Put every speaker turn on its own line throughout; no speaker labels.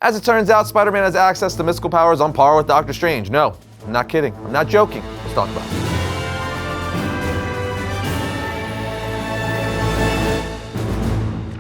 As it turns out, Spider-Man has access to mystical powers on par with Doctor Strange. No, I'm not kidding. I'm not joking. Let's talk about it.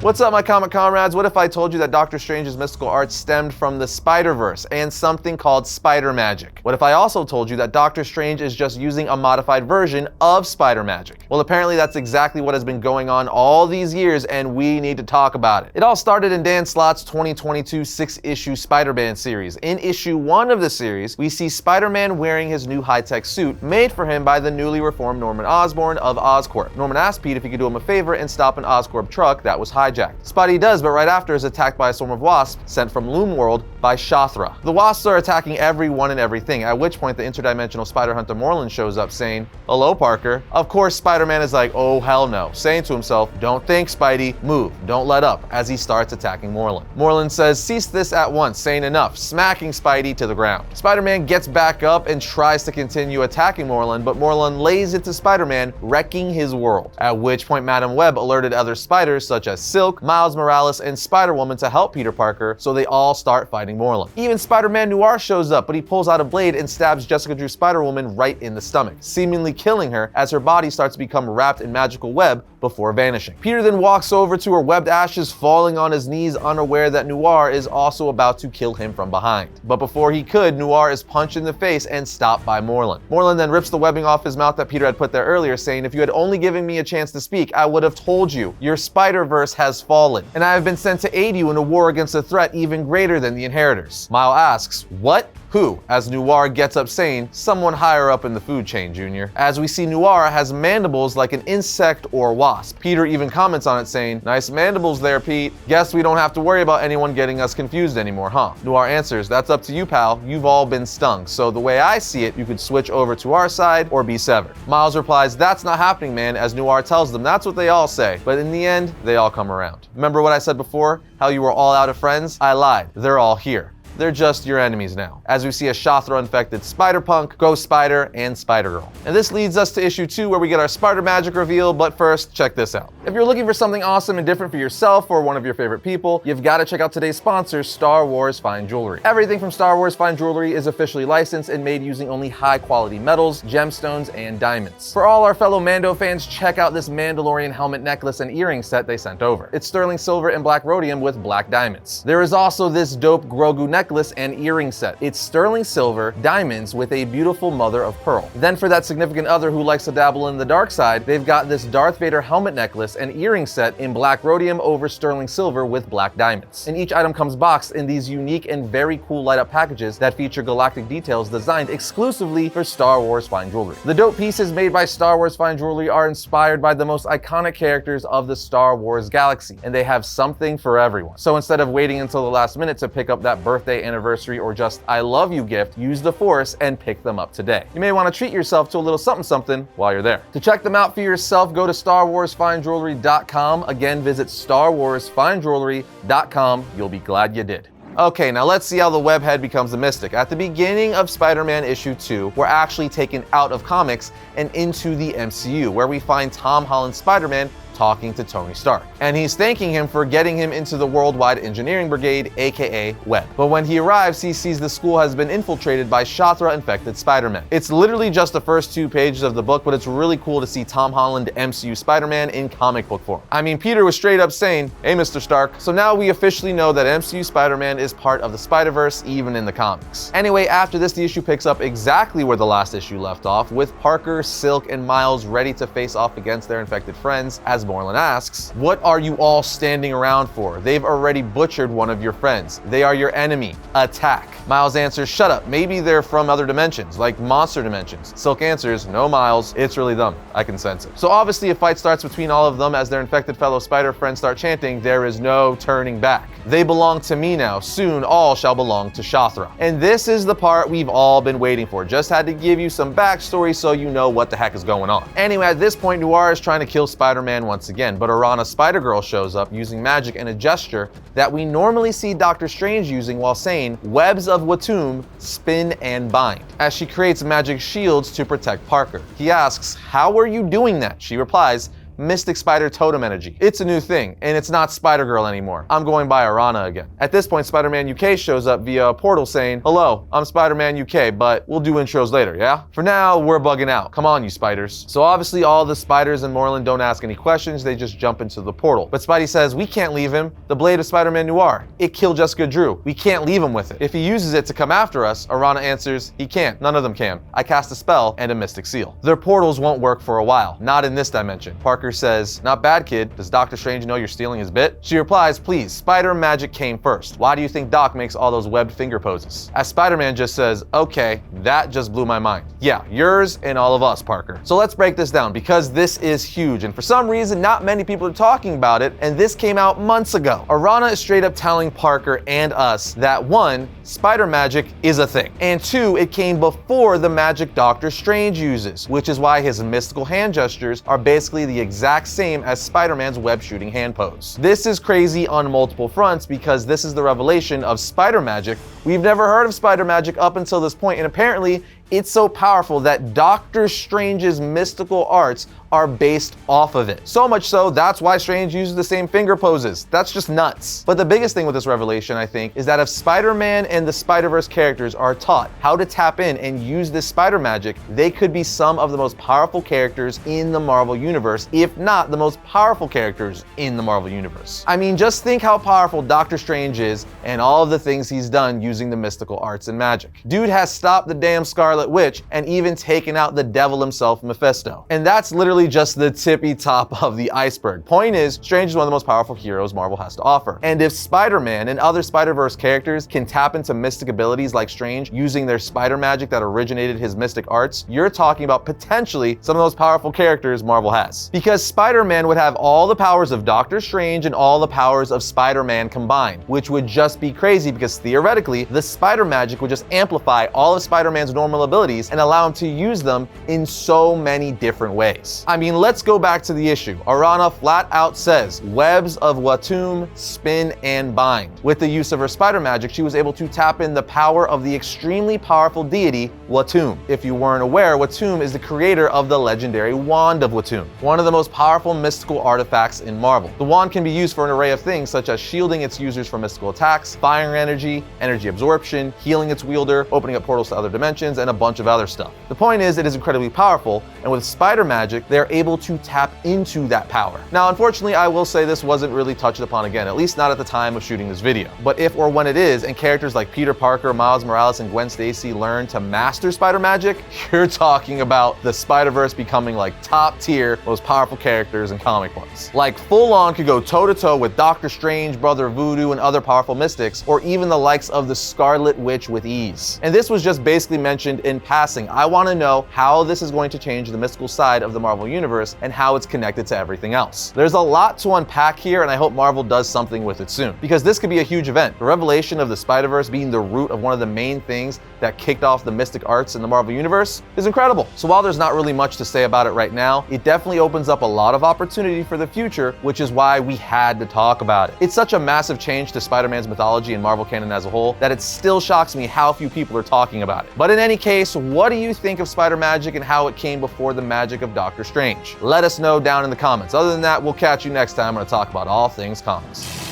What's up, my comic comrades? What if I told you that Doctor Strange's mystical art stemmed from the Spider-Verse and something called Spider Magic? What if I also told you that Doctor Strange is just using a modified version of Spider Magic? Well, apparently that's exactly what has been going on all these years, and we need to talk about it. It all started in Dan Slott's 2022 6-issue Spider-Man series. In issue 1 of the series, we see Spider-Man wearing his new high-tech suit made for him by the newly reformed Norman Osborn of Oscorp. Norman asked Pete if he could do him a favor and stop an Oscorp truck that was hijacked. Spidey does, but right after is attacked by a swarm of wasps sent from Loom World by Shothra. The wasps are attacking everyone and everything, at which point the interdimensional spider hunter Morlun shows up saying, "Hello, Parker." Of course, Spider-Man is like, "Oh hell no," saying to himself, "Don't think, Spidey, move, don't let up," as he starts attacking Morlun. Morlun says, "Cease this at once," saying enough, smacking Spidey to the ground. Spider-Man gets back up and tries to continue attacking Morlun, but Morlun lays into Spider-Man, wrecking his world. At which point Madam Web alerted other spiders such as Silk, Miles Morales, and Spider-Woman to help Peter Parker, so they all start fighting Morlun. Even Spider-Man Noir shows up, but he pulls out a blade and stabs Jessica Drew Spider-Woman right in the stomach, seemingly killing her as her body starts to become wrapped in magical web before vanishing. Peter then walks over to her webbed ashes, falling on his knees, unaware that Noir is also about to kill him from behind. But before he could, Noir is punched in the face and stopped by Morlun. Morlun then rips the webbing off his mouth that Peter had put there earlier, saying, "If you had only given me a chance to speak, I would have told you. Your Spider-Verse has fallen, and I have been sent to aid you in a war against a threat even greater than the Inheritors." Miles asks, "What? Who?" as Noir gets up saying, "Someone higher up in the food chain, Junior." As we see, Noir has mandibles like an insect or wasp. Peter even comments on it saying, "Nice mandibles there, Pete. Guess we don't have to worry about anyone getting us confused anymore, huh?" Noir answers, "That's up to you, pal. You've all been stung. So the way I see it, you could switch over to our side or be severed." Miles replies, "That's not happening, man," as Noir tells them that's what they all say. But in the end, they all come around. Remember what I said before? How you were all out of friends? I lied. They're all here. They're just your enemies now, as we see a Shothra-infected Spider-Punk, Ghost Spider, and Spider-Girl. And this leads us to issue 2, where we get our Spider Magic reveal, but first, check this out. If you're looking for something awesome and different for yourself or one of your favorite people, you've got to check out today's sponsor, Star Wars Fine Jewelry. Everything from Star Wars Fine Jewelry is officially licensed and made using only high-quality metals, gemstones, and diamonds. For all our fellow Mando fans, check out this Mandalorian helmet necklace and earring set they sent over. It's sterling silver and black rhodium with black diamonds. There is also this dope Grogu necklace and earring set. It's sterling silver, diamonds with a beautiful mother of pearl. Then for that significant other who likes to dabble in the dark side, they've got this Darth Vader helmet necklace and earring set in black rhodium over sterling silver with black diamonds. And each item comes boxed in these unique and very cool light up packages that feature galactic details designed exclusively for Star Wars Fine Jewelry. The dope pieces made by Star Wars Fine Jewelry are inspired by the most iconic characters of the Star Wars galaxy, and they have something for everyone. So instead of waiting until the last minute to pick up that birthday, anniversary, or just I love you gift, use the Force and pick them up today. You may want to treat yourself to a little something something while you're there. To check them out for yourself, go to StarWarsFineJewelry.com. Again, visit StarWarsFineJewelry.com. You'll be glad you did. Okay, now let's see how the webhead becomes a mystic. At the beginning of Spider-Man issue 2, we're actually taken out of comics and into the MCU, where we find Tom Holland's Spider-Man talking to Tony Stark. And he's thanking him for getting him into the Worldwide Engineering Brigade, aka WEB. But when he arrives, he sees the school has been infiltrated by Shothra-infected Spider-Man. It's literally just the first 2 pages of the book, but it's really cool to see Tom Holland MCU Spider-Man in comic book form. I mean, Peter was straight up saying, "Hey, Mr. Stark." So now we officially know that MCU Spider-Man is part of the Spider-Verse, even in the comics. Anyway, after this, the issue picks up exactly where the last issue left off, with Parker, Silk, and Miles ready to face off against their infected friends, as Morlun asks, "What are you all standing around for? They've already butchered one of your friends. They are your enemy. Attack." Miles answers, "Shut up. Maybe they're from other dimensions, like monster dimensions." Silk answers, "No, Miles. It's really them. I can sense it." So obviously a fight starts between all of them as their infected fellow spider friends start chanting, "There is no turning back. They belong to me now. Soon all shall belong to Shothra." And this is the part we've all been waiting for. Just had to give you some backstory so you know what the heck is going on. Anyway, at this point, Noir is trying to kill Spider-Man once again, but Arana Spider-Girl shows up using magic and a gesture that we normally see Doctor Strange using while saying, "Webs of Watum, spin and bind," as she creates magic shields to protect Parker. He asks, "How are you doing that?" She replies, Mystic Spider Totem Energy. It's a new thing, and it's not Spider-Girl anymore. I'm going by Arana again. At this point, Spider-Man UK shows up via a portal saying, "Hello, I'm Spider-Man UK, but we'll do intros later, yeah? For now, we're bugging out. Come on, you spiders." So obviously all the spiders in Moreland don't ask any questions, they just jump into the portal. But Spidey says, "We can't leave him. The blade of Spider-Man Noir. It killed Jessica Drew. We can't leave him with it. If he uses it to come after us," Arana answers, "He can't. None of them can. I cast a spell and a mystic seal." Their portals won't work for a while. Not in this dimension. Parker says, "Not bad, kid. Does Doctor Strange know you're stealing his bit?" She replies, "Please, Spider Magic came first. Why do you think Doc makes all those webbed finger poses?" As Spider-Man just says, "Okay, that just blew my mind. Yeah, yours and all of us, Parker." So let's break this down because this is huge, and for some reason, not many people are talking about it, and this came out months ago. Arana is straight up telling Parker and us that 1, Spider Magic is a thing, and 2, it came before the magic Doctor Strange uses, which is why his mystical hand gestures are basically the exact same as Spider-Man's web shooting hand pose. This is crazy on multiple fronts because this is the revelation of Spider Magic. We've never heard of Spider Magic up until this point, and apparently it's so powerful that Doctor Strange's mystical arts are based off of it. So much so, that's why Strange uses the same finger poses. That's just nuts. But the biggest thing with this revelation, I think, is that if Spider-Man and the Spider-Verse characters are taught how to tap in and use this spider magic, they could be some of the most powerful characters in the Marvel Universe, if not the most powerful characters in the Marvel Universe. I mean, just think how powerful Doctor Strange is and all of the things he's done using the mystical arts and magic. Dude has stopped the damn Scarlet Witch and even taken out the devil himself, Mephisto. And that's literally just the tippy top of the iceberg. Point is, Strange is one of the most powerful heroes Marvel has to offer. And if Spider-Man and other Spider-Verse characters can tap into mystic abilities like Strange using their spider magic that originated his mystic arts, you're talking about potentially some of the most powerful characters Marvel has. Because Spider-Man would have all the powers of Doctor Strange and all the powers of Spider-Man combined, which would just be crazy because theoretically, the spider magic would just amplify all of Spider-Man's normal abilities and allow him to use them in so many different ways. I mean, let's go back to the issue. Arana flat out says, "Webs of Watum spin and bind." With the use of her spider magic, she was able to tap in the power of the extremely powerful deity Watum. If you weren't aware, Watum is the creator of the legendary Wand of Watum, one of the most powerful mystical artifacts in Marvel. The wand can be used for an array of things such as shielding its users from mystical attacks, firing energy, energy absorption, healing its wielder, opening up portals to other dimensions, and a bunch of other stuff. The point is, it is incredibly powerful, and with spider magic, they're able to tap into that power. Now, unfortunately, I will say this wasn't really touched upon again, at least not at the time of shooting this video. But if or when it is, and characters like Peter Parker, Miles Morales, and Gwen Stacy learn to master spider magic, you're talking about the Spider-Verse becoming like top tier, most powerful characters in comic books. Like full on could go toe to toe with Doctor Strange, Brother Voodoo, and other powerful mystics, or even the likes of the Scarlet Witch with ease. And this was just basically mentioned in passing. I want to know how this is going to change the mystical side of the Marvel Universe and how it's connected to everything else. There's a lot to unpack here, and I hope Marvel does something with it soon, because this could be a huge event. The revelation of the Spider-Verse being the root of one of the main things that kicked off the mystic arts in the Marvel Universe is incredible. So while there's not really much to say about it right now, it definitely opens up a lot of opportunity for the future, which is why we had to talk about it. It's such a massive change to Spider-Man's mythology and Marvel canon as a whole that it still shocks me how few people are talking about it. But in any case, what do you think of spider magic and how it came before the magic of Doctor Strange? Let us know down in the comments. Other than that, we'll catch you next time when I talk about all things comics.